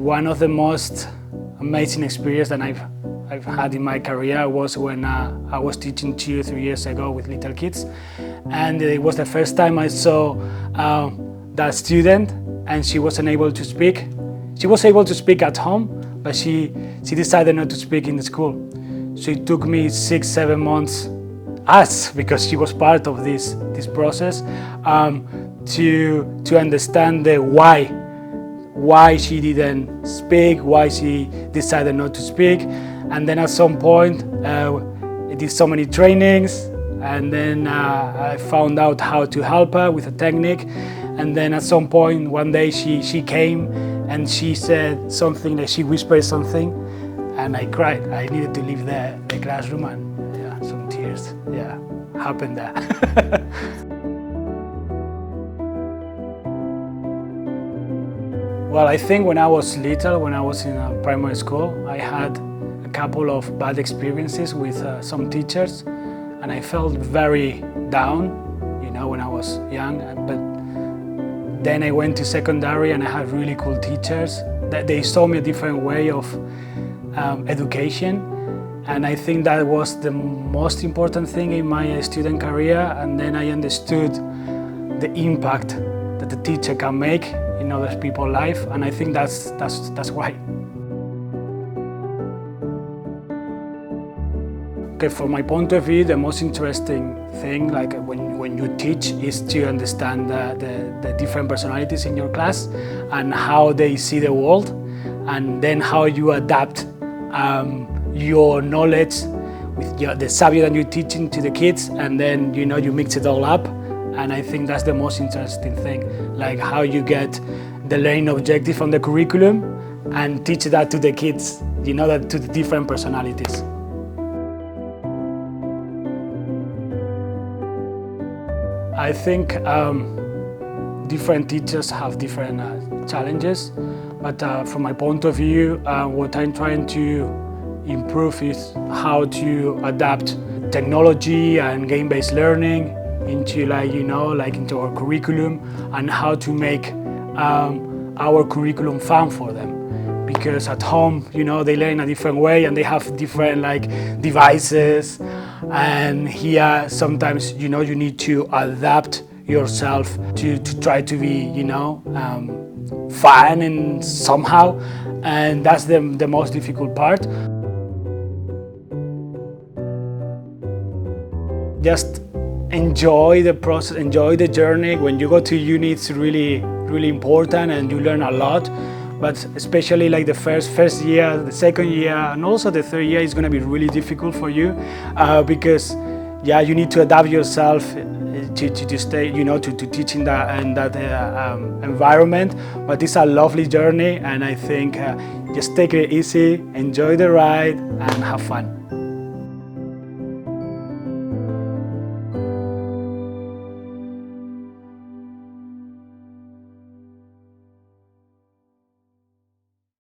One of the most amazing experiences that I've had in my career was when I was teaching 2 or 3 years ago with little kids, and it was the first time I saw that student, and she wasn't able to speak. She was able to speak at home, but she decided not to speak in the school. So it took me 6-7 months, because she was part of this process, to understand the why she didn't speak, why she decided not to speak. And then at some point, I did so many trainings, and then I found out how to help her with a technique. And then at some point, one day she came and she said something, that she whispered something, and I cried. I needed to leave the classroom, and yeah, some tears, yeah, happened there. Well, I think when I was little, when I was in primary school, I had a couple of bad experiences with some teachers, and I felt very down, when I was young. But then I went to secondary and I had really cool teachers. They saw me a different way of education, and I think that was the most important thing in my student career. And then I understood the impact that the teacher can make in other people's life, and I think that's why. Okay, from my point of view, the most interesting thing, like when you teach, is to understand the different personalities in your class and how they see the world, and then how you adapt your knowledge with the subject that you're teaching to the kids, and then you mix it all up. And I think that's the most interesting thing, like how you get the learning objective from the curriculum and teach that to the kids, that to the different personalities. I think different teachers have different challenges, but from my point of view, what I'm trying to improve is how to adapt technology and game-based learning into into our curriculum, and how to make our curriculum fun for them. Because at home, they learn in a different way, and they have different devices. And here, sometimes, you need to adapt yourself to try to be, fun and somehow. And that's the most difficult part. Just enjoy the process, enjoy the journey. When you go to uni, it's really, really important, and you learn a lot. But especially the first year, the second year, and also the third year is going to be really difficult for you, because you need to adapt yourself to stay, to teach in that environment. But it's a lovely journey, and I think just take it easy, enjoy the ride, and have fun.